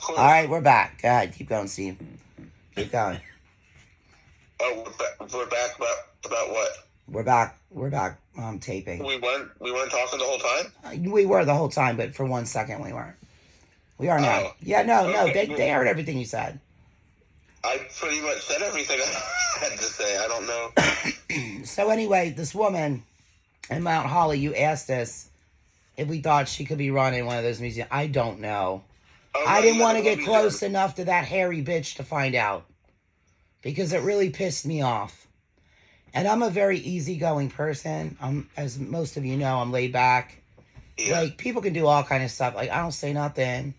All right, we're back. Go ahead. Keep going, Steve. Keep going. Oh, we're back about what? We're back. Taping. We weren't talking the whole time? We were the whole time, but for 1 second we weren't. We are now. Oh. Yeah, no. Okay. They heard everything you said. I pretty much said everything I had to say. I don't know. So anyway, this woman in Mount Holly, you asked us if we thought she could be running one of those museums. I don't know. Oh, I didn't want to get close enough to that hairy bitch to find out. Because it really pissed me off. And I'm a very easygoing person. As most of you know, I'm laid back. Yeah. Like, people can do all kind of stuff. Like, I don't say nothing.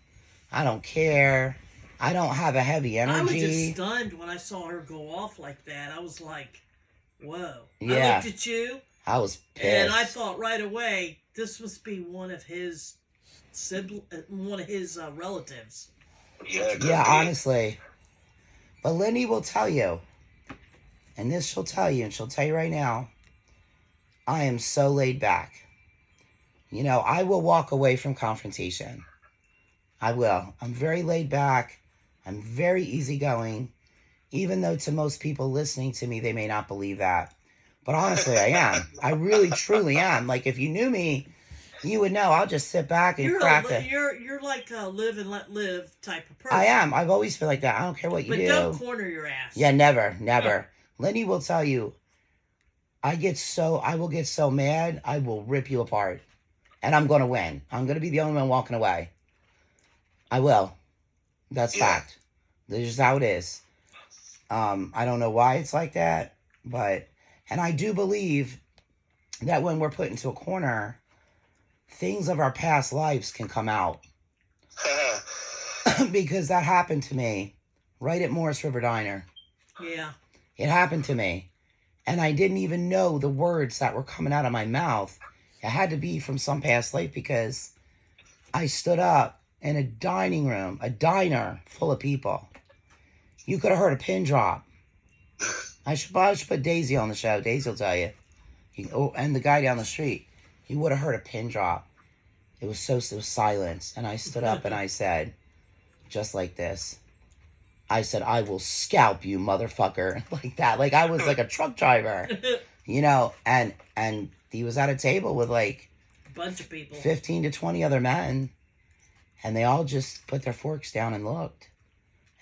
I don't care. I don't have a heavy energy. I was just stunned when I saw her go off like that. I was like, whoa. Yeah. I looked at you. I was pissed. And I thought right away, this must be one of his relatives. Yeah, honestly. But Lindy will tell you, and this she'll tell you, and she'll tell you right now, I am so laid back. You know, I will walk away from confrontation. I will. I'm very laid back. I'm very easygoing. Even though to most people listening to me, they may not believe that. But honestly, I am. I really, truly am. Like, if you knew me, you would know. I'll just sit back and crack it. You're like a live and let live type of person. I am. I've always been like that. I don't care what you do. But don't corner your ass. Yeah, never. Lindy will tell you, I will get so mad, I will rip you apart. And I'm going to win. I'm going to be the only one walking away. I will. That's fact. This is how it is. I don't know why it's like that, and I do believe that when we're put into a corner, things of our past lives can come out. Because that happened to me right at Morris River Diner. Yeah. It happened to me. And I didn't even know the words that were coming out of my mouth. It had to be from some past life because I stood up in a dining room, a diner full of people. You could have heard a pin drop. I should put Daisy on the show. Daisy will tell you. And the guy down the street. You would have heard a pin drop. It was silence. And I stood up and I said, just like this. I said, I will scalp you, motherfucker. Like that. Like I was like a truck driver. You know, and he was at a table with like a bunch of people. 15 to 20 other men. And they all just put their forks down and looked.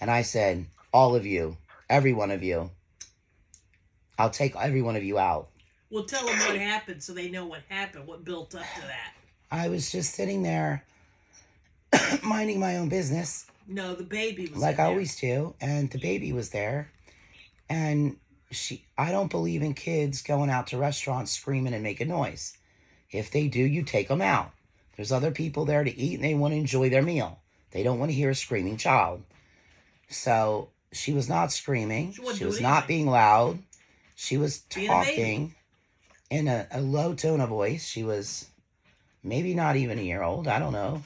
And I said, all of you, every one of you, I'll take every one of you out. Well, tell them what happened so they know what happened, what built up to that. I was just sitting there minding my own business. No, the baby was like I always do. And the baby was there. And I don't believe in kids going out to restaurants screaming and making noise. If they do, you take them out. There's other people there to eat and they want to enjoy their meal. They don't want to hear a screaming child. So she was not screaming. She was not being loud. She was talking in a low tone of voice. She was maybe not even a year old. I don't know.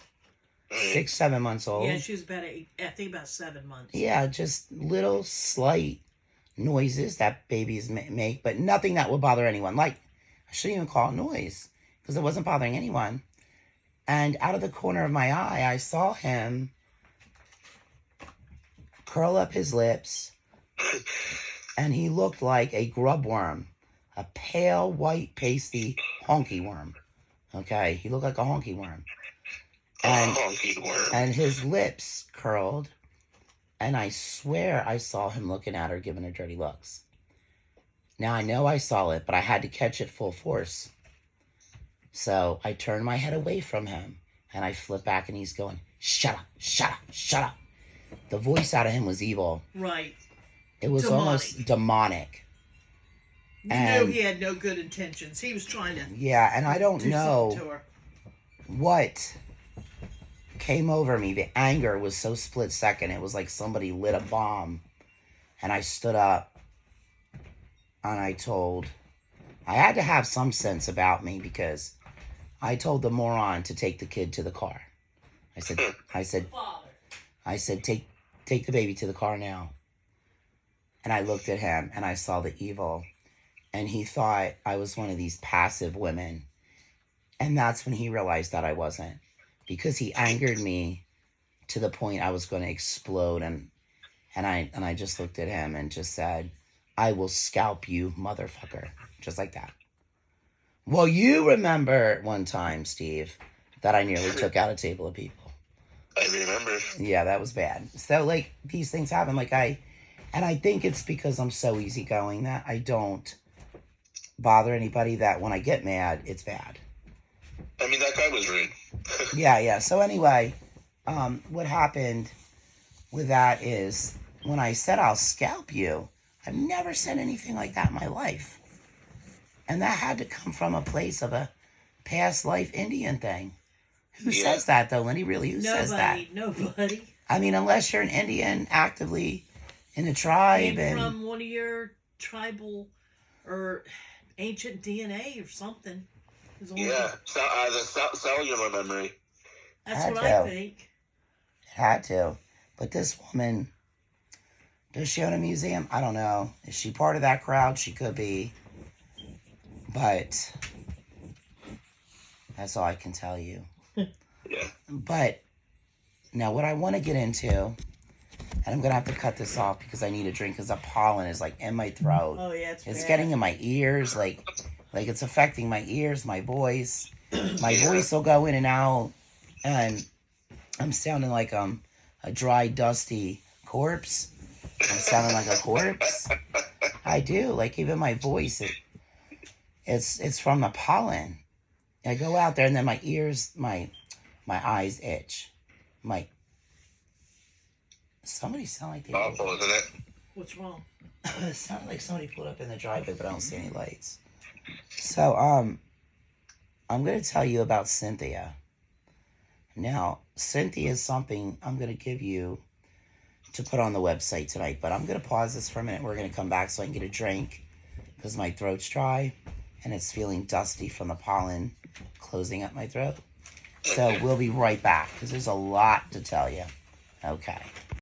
6, 7 months old. Yeah, she was about 7 months. Yeah, just little slight noises that babies make, but nothing that would bother anyone. Like, I shouldn't even call it noise because it wasn't bothering anyone. And out of the corner of my eye, I saw him curl up his lips, and he looked like a grub worm, a pale, white, pasty, honky worm. Okay, he looked like a honky worm. And his lips curled, and I swear I saw him looking at her, giving her dirty looks. Now, I know I saw it, but I had to catch it full force. So I turned my head away from him, and I flipped back, and he's going, shut up, shut up, shut up. The voice out of him was evil. Right. It was almost demonic. You knew he had no good intentions. He was trying to... Yeah, and I don't know what came over me. The anger was so split second. It was like somebody lit a bomb. And I stood up, and I had to have some sense about me because I told the moron to take the kid to the car. I said, take the baby to the car now. And I looked at him and I saw the evil. And he thought I was one of these passive women. And that's when he realized that I wasn't. Because he angered me to the point I was going to explode, and I just looked at him and just said, "I will scalp you, motherfucker," just like that. Well, you remember one time, Steve, that I nearly took out a table of people. I remember. Yeah, that was bad. So, like, these things happen. Like, and I think it's because I'm so easygoing that I don't bother anybody, that when I get mad, it's bad. I mean, that guy was rude. Yeah. So anyway, what happened with that is when I said I'll scalp you, I've never said anything like that in my life. And that had to come from a place of a past life Indian thing. Who says that, though, Lindy? Really, who says that? Nobody. I mean, unless you're an Indian actively in a tribe. Came from one of your tribal or ancient DNA or something. Yeah, the cellular memory. That's what I think. It had to. But this woman, does she own a museum? I don't know. Is she part of that crowd? She could be. But that's all I can tell you. Yeah. But now what I want to get into, and I'm going to have to cut this off because I need a drink because the pollen is like in my throat. Oh, yeah, it's bad. getting in my ears, like it's affecting my ears, my voice. My voice will go in and out, and I'm sounding like a dry, dusty corpse. I'm sounding like a corpse. I do. Like, even my voice, it's from the pollen. I go out there, and then my ears, my eyes itch. Somebody sound like they... Awful, isn't it? What's wrong? It sounded like somebody pulled up in the driveway, but I don't see any lights. So, I'm going to tell you about Cynthia. Now, Cynthia is something I'm going to give you to put on the website tonight, but I'm going to pause this for a minute. We're going to come back so I can get a drink because my throat's dry and it's feeling dusty from the pollen closing up my throat. So we'll be right back because there's a lot to tell you. Okay.